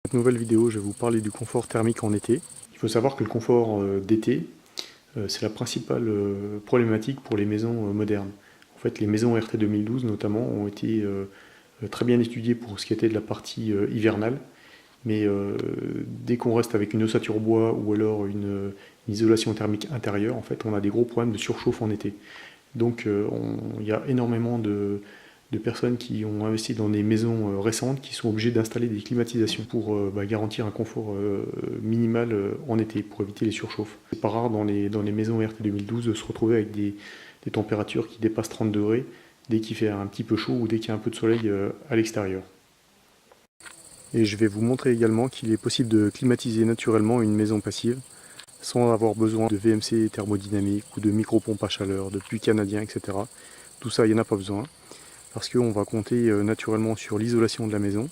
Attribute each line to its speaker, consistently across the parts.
Speaker 1: Dans cette nouvelle vidéo, je vais vous parler du confort thermique en été. Il faut savoir que le confort d'été, c'est la principale problématique pour les maisons modernes. En fait, les maisons RT 2012 notamment ont été très bien étudiées pour ce qui était de la partie hivernale, mais dès qu'on reste avec une ossature bois ou alors une isolation thermique intérieure, en fait, on a des gros problèmes de surchauffe en été. Donc il y a énormément de personnes qui ont investi dans des maisons récentes qui sont obligées d'installer des climatisations pour garantir un confort minimal en été, pour éviter les surchauffes. C'est pas rare dans les maisons RT 2012 de se retrouver avec des températures qui dépassent 30 degrés dès qu'il fait un petit peu chaud ou dès qu'il y a un peu de soleil à l'extérieur. Et je vais vous montrer également qu'il est possible de climatiser naturellement une maison passive sans avoir besoin de VMC thermodynamique ou de micro-pompes à chaleur, de puits canadiens, etc. Tout ça, il n'y en a pas besoin, parce qu'on va compter naturellement sur l'isolation de la maison,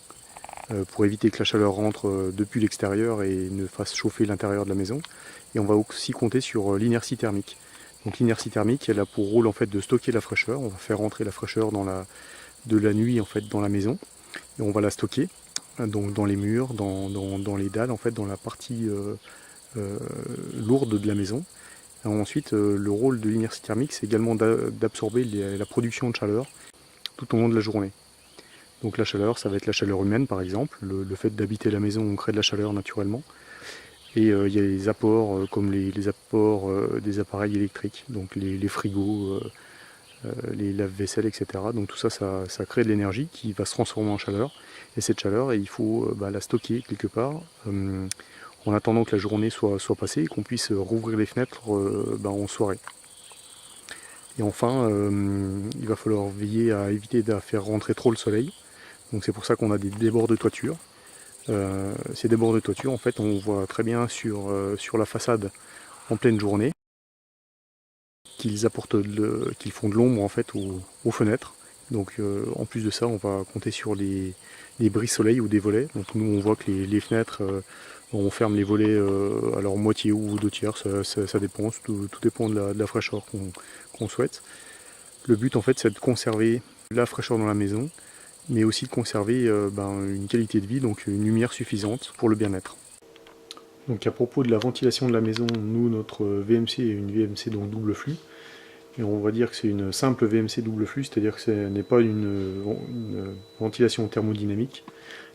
Speaker 1: pour éviter que la chaleur rentre depuis l'extérieur et ne fasse chauffer l'intérieur de la maison. Et on va aussi compter sur l'inertie thermique. Donc l'inertie thermique, elle a pour rôle en fait de stocker la fraîcheur. On va faire rentrer la fraîcheur de la nuit en fait dans la maison, et on va la stocker donc dans les murs, dans les dalles, en fait, dans la partie lourde de la maison. Et ensuite, le rôle de l'inertie thermique, c'est également d'absorber la production de chaleur tout au long de la journée. Donc la chaleur, ça va être la chaleur humaine par exemple, le fait d'habiter la maison, on crée de la chaleur naturellement. Et il y a les apports comme les apports des appareils électriques, donc les frigos, les lave-vaisselle, etc. Donc tout ça, ça crée de l'énergie qui va se transformer en chaleur. Et cette chaleur, il faut la stocker quelque part en attendant que la journée soit passée et qu'on puisse rouvrir les fenêtres en soirée. Et enfin, il va falloir veiller à éviter de faire rentrer trop le soleil. Donc c'est pour ça qu'on a des débords de toiture. Ces débords de toiture, en fait, on voit très bien sur la façade en pleine journée qu'ils font de l'ombre en fait aux fenêtres. Donc en plus de ça, on va compter sur des brise-soleil ou des volets. Donc nous, on voit que les fenêtres, on ferme les volets à leur moitié ou deux tiers, ça dépend, tout dépend de la fraîcheur qu'on souhaite. Le but en fait, c'est de conserver la fraîcheur dans la maison, mais aussi de conserver une qualité de vie, donc une lumière suffisante pour le bien-être. Donc à propos de la ventilation de la maison, nous, notre VMC est une VMC donc double flux. Et on va dire que c'est une simple VMC double flux, c'est-à-dire que ce n'est pas une ventilation thermodynamique.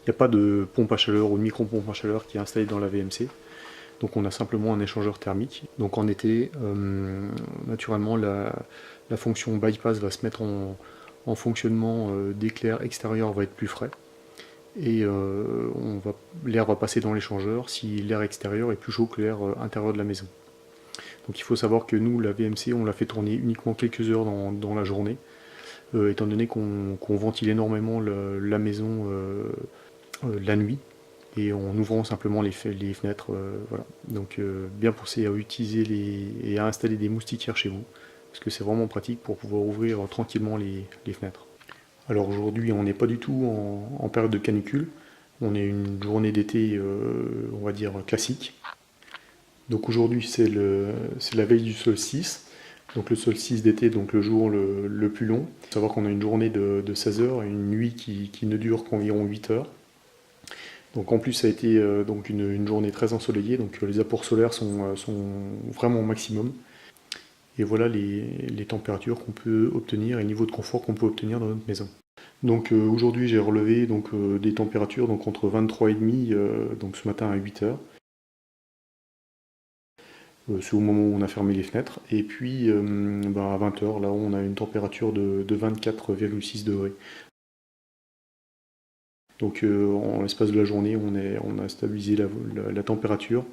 Speaker 1: Il n'y a pas de pompe à chaleur ou de micro-pompe à chaleur qui est installée dans la VMC. Donc on a simplement un échangeur thermique. Donc en été, naturellement, la fonction bypass va se mettre en fonctionnement dès que l'air extérieur va être plus frais. Et l'air va passer dans l'échangeur si l'air extérieur est plus chaud que l'air intérieur de la maison. Donc il faut savoir que nous, la VMC, on la fait tourner uniquement quelques heures dans la journée, étant donné qu'on ventile énormément la maison la nuit, et en ouvrant simplement les fenêtres. Voilà. Donc bien penser à utiliser et à installer des moustiquaires chez vous, parce que c'est vraiment pratique pour pouvoir ouvrir tranquillement les fenêtres. Alors aujourd'hui, on n'est pas du tout en période de canicule, on est une journée d'été, on va dire, classique. Donc aujourd'hui, c'est la veille du solstice, donc le solstice d'été, donc le jour le plus long. Il faut savoir qu'on a une journée de 16 heures et une nuit qui ne dure qu'environ 8 heures. Donc en plus, ça a été donc une journée très ensoleillée, donc les apports solaires sont vraiment au maximum. Et voilà les températures qu'on peut obtenir et le niveau de confort qu'on peut obtenir dans notre maison. Donc aujourd'hui, j'ai relevé des températures donc entre 23,5 donc ce matin à 8 heures. C'est au moment où on a fermé les fenêtres. Et puis à 20 h, là on a une température de 24,6 degrés. Donc en l'espace de la journée, on a stabilisé la température,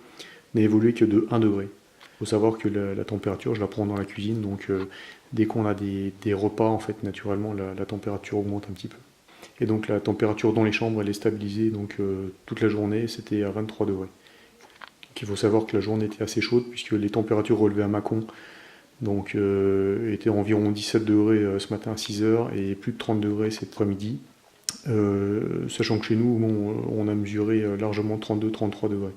Speaker 1: n'a évolué que de 1 degré. Il faut savoir que la température, je la prends dans la cuisine, donc dès qu'on a des repas, en fait, naturellement, la température augmente un petit peu. Et donc la température dans les chambres, elle est stabilisée, donc toute la journée, c'était à 23 degrés. Donc, il faut savoir que la journée était assez chaude, puisque les températures relevées à Mâcon donc, étaient environ 17 degrés ce matin à 6 h et plus de 30 degrés cet après-midi. Sachant que chez nous, on a mesuré largement 32-33 degrés.